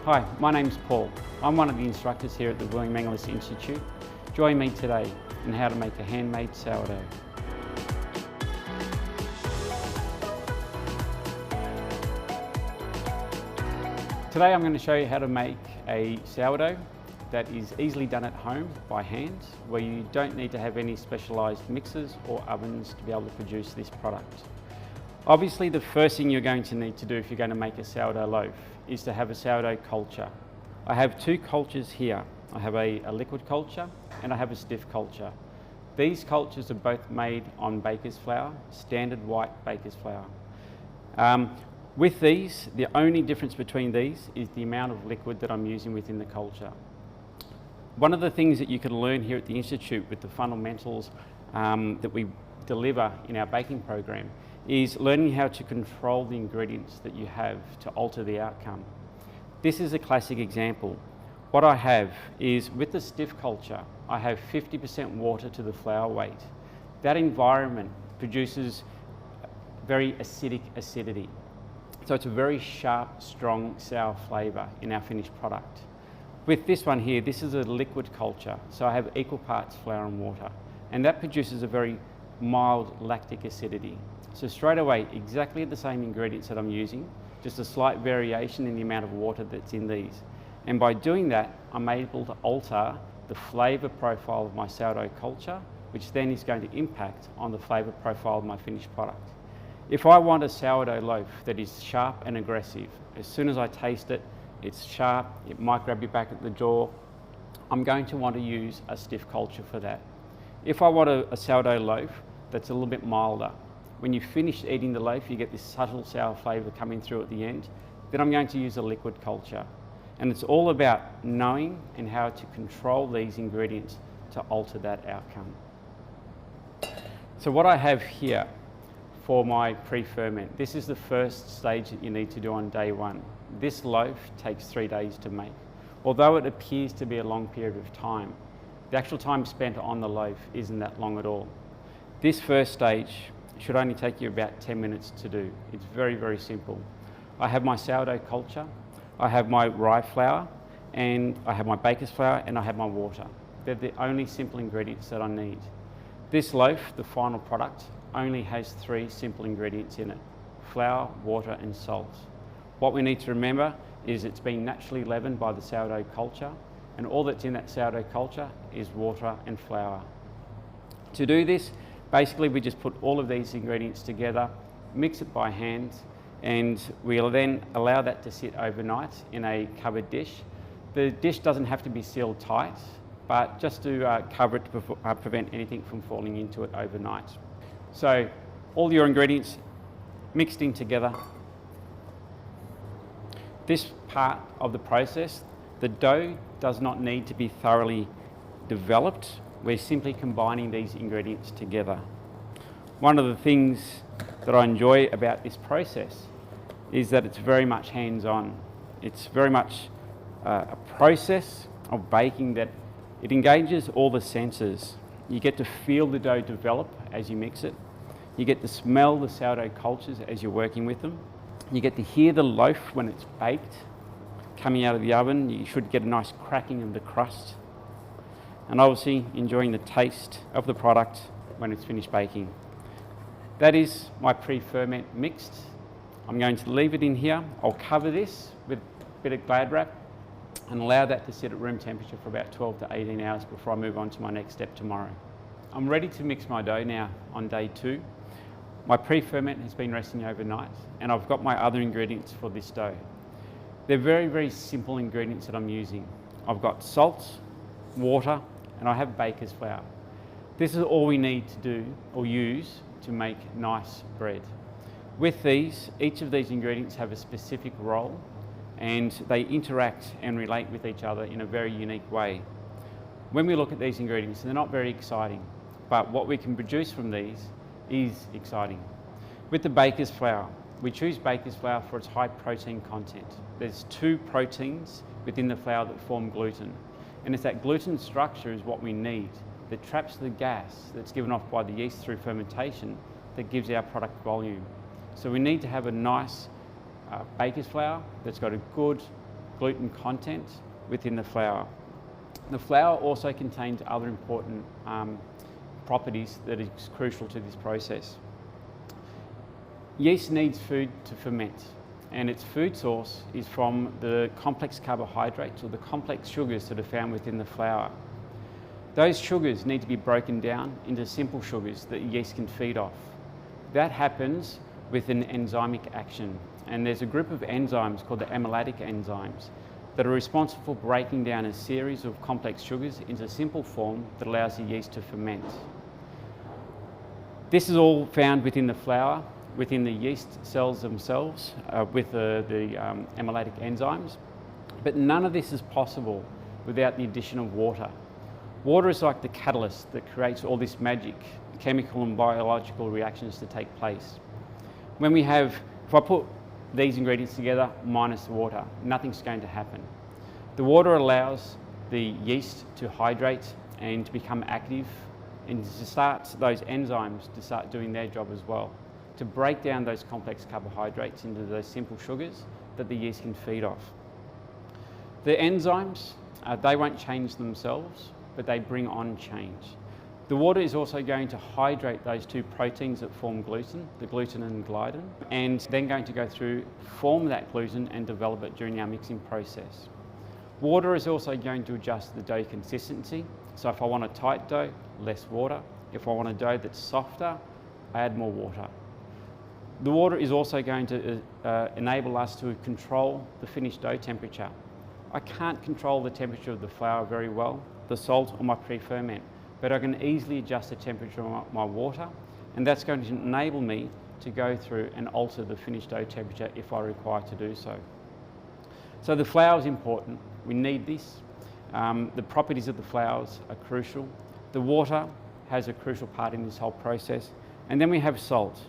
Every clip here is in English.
Hi, my name's Paul. I'm one of the instructors here at the William Mangalis Institute. Join me today in how to make a handmade sourdough. Today I'm going to show you how to make a sourdough that is easily done at home by hand, where you don't need to have any specialised mixers or ovens to be able to produce this product. Obviously, the first thing you're going to need to do if you're going to make a sourdough loaf is to have a sourdough culture. I have two cultures here. I have a liquid culture and I have a stiff culture. These cultures are both made on baker's flour, standard white baker's flour. With these, the only difference between these is the amount of liquid that I'm using within the culture. One of the things that you can learn here at the Institute with the fundamentals that we deliver in our baking program is learning how to control the ingredients that you have to alter the outcome. This is a classic example. What I have is, with the stiff culture, I have 50% water to the flour weight. That environment produces very acidic acidity. So it's a very sharp, strong, sour flavour in our finished product. With this one here, this is a liquid culture, so I have equal parts flour and water, and that produces a very mild lactic acidity. So straight away, exactly the same ingredients that I'm using, just a slight variation in the amount of water that's in these. And by doing that, I'm able to alter the flavour profile of my sourdough culture, which then is going to impact on the flavour profile of my finished product. If I want a sourdough loaf that is sharp and aggressive, as soon as I taste it, it's sharp, it might grab you back at the jaw, I'm going to want to use a stiff culture for that. If I want a sourdough loaf that's a little bit milder, when you finish eating the loaf, you get this subtle sour flavour coming through at the end, then I'm going to use a liquid culture. And it's all about knowing and how to control these ingredients to alter that outcome. So what I have here for my pre-ferment, this is the first stage that you need to do on day one. This loaf takes 3 days to make. Although it appears to be a long period of time, the actual time spent on the loaf isn't that long at all. This first stage should only take you about 10 minutes to do. It's very, very simple. I have my sourdough culture, I have my rye flour, and I have my baker's flour, and I have my water. They're the only simple ingredients that I need. This loaf, the final product, only has 3 simple ingredients in it: flour, water, and salt. What we need to remember is it's been naturally leavened by the sourdough culture, and all that's in that sourdough culture is water and flour. To do this, basically we just put all of these ingredients together, mix it by hand, and we'll then allow that to sit overnight in a covered dish. The dish doesn't have to be sealed tight, but just to cover it to prevent anything from falling into it overnight. So all your ingredients mixed in together. This part of the process, the dough does not need to be thoroughly developed. We're simply combining these ingredients together. One of the things that I enjoy about this process is that it's very much hands-on. It's very much a process of baking that it engages all the senses. You get to feel the dough develop as you mix it. You get to smell the sourdough cultures as you're working with them. You get to hear the loaf when it's baked, coming out of the oven. You should get a nice cracking of the crust. And obviously enjoying the taste of the product when it's finished baking. That is my pre-ferment mixed. I'm going to leave it in here. I'll cover this with a bit of Glad wrap and allow that to sit at room temperature for about 12 to 18 hours before I move on to my next step tomorrow. I'm ready to mix my dough now on day 2. My pre-ferment has been resting overnight, and I've got my other ingredients for this dough. They're very, very simple ingredients that I'm using. I've got salt, water, and I have baker's flour. This is all we need to do or use to make nice bread. With these, each of these ingredients have a specific role, and they interact and relate with each other in a very unique way. When we look at these ingredients, they're not very exciting, but what we can produce from these is exciting. With the baker's flour, we choose baker's flour for its high protein content. There's 2 proteins within the flour that form gluten, and it's that gluten structure is what we need, that traps the gas that's given off by the yeast through fermentation that gives our product volume. So we need to have a nice baker's flour that's got a good gluten content within the flour. The flour also contains other important properties that is crucial to this process. Yeast needs food to ferment, and its food source is from the complex carbohydrates or the complex sugars that are found within the flour. Those sugars need to be broken down into simple sugars that yeast can feed off. That happens with an enzymic action, and there's a group of enzymes called the amylatic enzymes that are responsible for breaking down a series of complex sugars into simple form that allows the yeast to ferment. This is all found within the flour, within the yeast cells themselves, with the amylatic enzymes, but none of this is possible without the addition of water. Water is like the catalyst that creates all this magic, chemical and biological reactions to take place. If I put these ingredients together minus the water, nothing's going to happen. The water allows the yeast to hydrate and to become active and to start those enzymes to start doing their job as well, to break down those complex carbohydrates into those simple sugars that the yeast can feed off. The enzymes, they won't change themselves, but they bring on change. The water is also going to hydrate those two proteins that form gluten, the gluten and gliadin, and then going to go through, form that gluten and develop it during our mixing process. Water is also going to adjust the dough consistency. So if I want a tight dough, less water. If I want a dough that's softer, I add more water. The water is also going to enable us to control the finished dough temperature. I can't control the temperature of the flour very well, the salt or my pre-ferment, but I can easily adjust the temperature of my water, and that's going to enable me to go through and alter the finished dough temperature if I require to do so. So the flour is important. We need this. The properties of the flours are crucial. The water has a crucial part in this whole process. And then we have salt.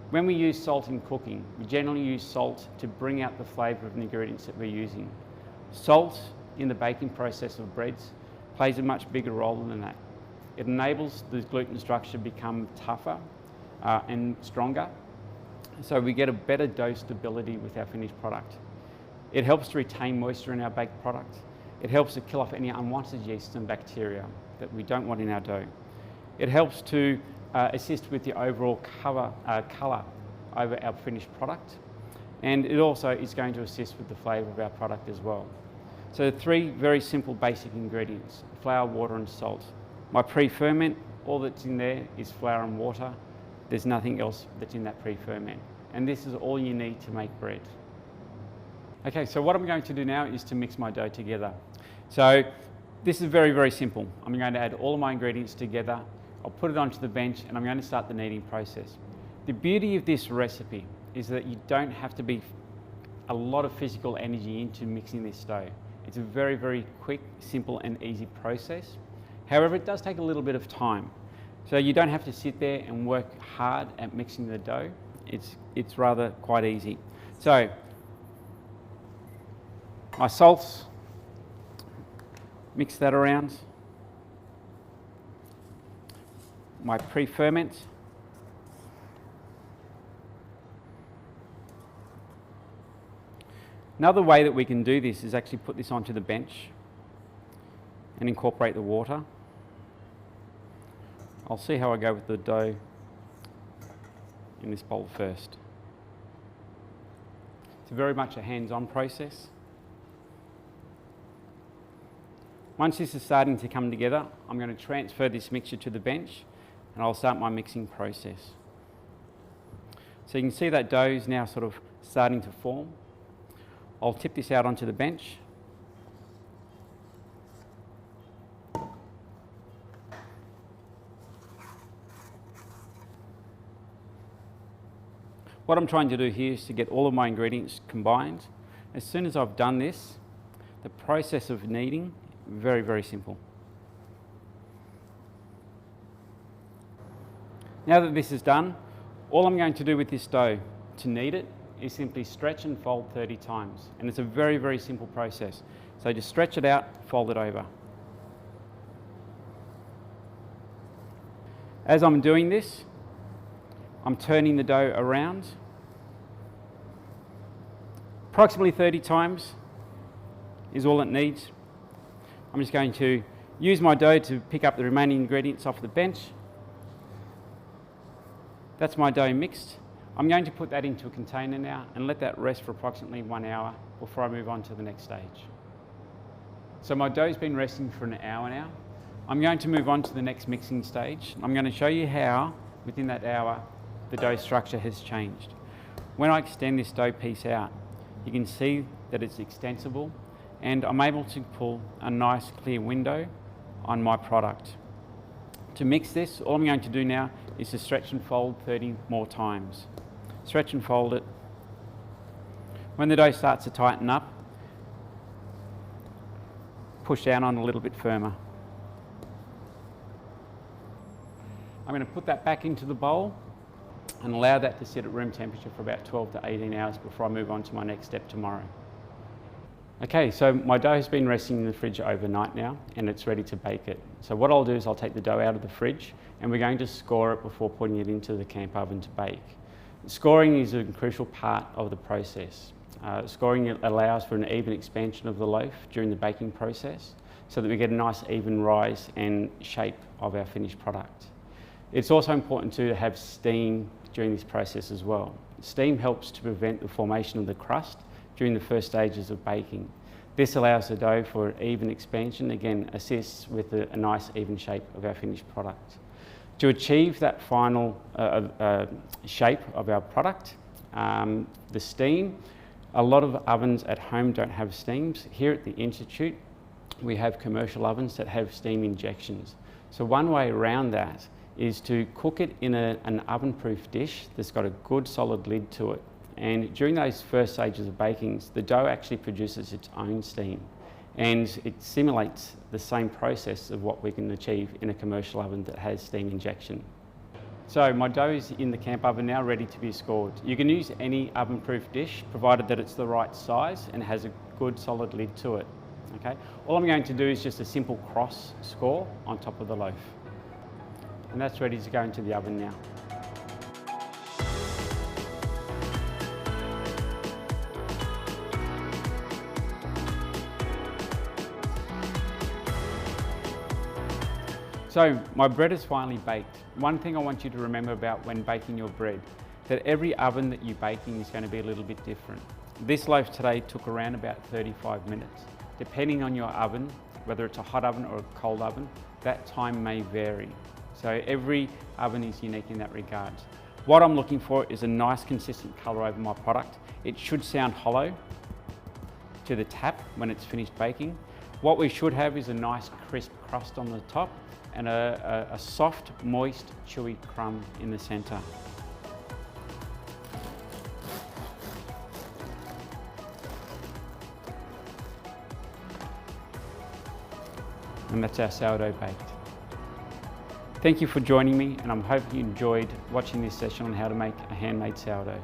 When we use salt in cooking, we generally use salt to bring out the flavour of the ingredients that we're using. Salt in the baking process of breads plays a much bigger role than that. It enables the gluten structure to become tougher and stronger, so we get a better dough stability with our finished product. It helps to retain moisture in our baked product. It helps to kill off any unwanted yeast and bacteria that we don't want in our dough. It helps to assist with the overall colour over our finished product, and it also is going to assist with the flavour of our product as well. So three very simple basic ingredients: flour, water and salt. My pre-ferment, all that's in there is flour and water. There's nothing else that's in that pre-ferment, and this is all you need to make bread. Okay, so what I'm going to do now is to mix my dough together. So this is very, very simple. I'm going to add all of my ingredients together. I'll put it onto the bench and I'm going to start the kneading process. The beauty of this recipe is that you don't have to be a lot of physical energy into mixing this dough. It's a very, very quick, simple and easy process. However, it does take a little bit of time. So you don't have to sit there and work hard at mixing the dough. It's rather quite easy. So my salts, mix that around. My pre-ferment. Another way that we can do this is actually put this onto the bench and incorporate the water. I'll see how I go with the dough in this bowl first. It's very much a hands-on process. Once this is starting to come together, I'm going to transfer this mixture to the bench and I'll start my mixing process. So you can see that dough is now sort of starting to form. I'll tip this out onto the bench. What I'm trying to do here is to get all of my ingredients combined. As soon as I've done this, the process of kneading, very, very simple. Now that this is done, all I'm going to do with this dough to knead it is simply stretch and fold 30 times. And it's a very, very simple process. So just stretch it out, fold it over. As I'm doing this, I'm turning the dough around approximately 30 times. is all it needs. I'm just going to use my dough to pick up the remaining ingredients off the bench. That's my dough mixed. I'm going to put that into a container now and let that rest for approximately 1 hour before I move on to the next stage. So my dough's been resting for an hour now. I'm going to move on to the next mixing stage. I'm going to show you how, within that hour, the dough structure has changed. When I extend this dough piece out, you can see that it's extensible, and I'm able to pull a nice clear window on my product. To mix this, all I'm going to do now is to stretch and fold 30 more times. Stretch and fold it. When the dough starts to tighten up, push down on it a little bit firmer. I'm going to put that back into the bowl and allow that to sit at room temperature for about 12 to 18 hours before I move on to my next step tomorrow. Okay, so my dough has been resting in the fridge overnight now, and it's ready to bake it. So what I'll do is I'll take the dough out of the fridge, and we're going to score it before putting it into the camp oven to bake. Scoring is a crucial part of the process. Scoring allows for an even expansion of the loaf during the baking process, so that we get a nice even rise and shape of our finished product. It's also important to have steam during this process as well. Steam helps to prevent the formation of the crust during the first stages of baking. This allows the dough for even expansion, again assists with a nice even shape of our finished product. To achieve that final shape of our product, the steam, a lot of ovens at home don't have steams. Here at the Institute, we have commercial ovens that have steam injections. So one way around that is to cook it in an oven-proof dish that's got a good solid lid to it. And during those first stages of baking, the dough actually produces its own steam, and it simulates the same process of what we can achieve in a commercial oven that has steam injection. So my dough is in the camp oven now, ready to be scored. You can use any oven-proof dish, provided that it's the right size and has a good solid lid to it. Okay? All I'm going to do is just a simple cross score on top of the loaf. And that's ready to go into the oven now. So my bread is finally baked. One thing I want you to remember about when baking your bread, that every oven that you bake in is going to be a little bit different. This loaf today took around about 35 minutes. Depending on your oven, whether it's a hot oven or a cold oven, that time may vary. So every oven is unique in that regard. What I'm looking for is a nice consistent colour over my product. It should sound hollow to the tap when it's finished baking. What we should have is a nice crisp crust on the top and a soft, moist, chewy crumb in the centre. And that's our sourdough baked. Thank you for joining me, and I'm hoping you enjoyed watching this session on how to make a handmade sourdough.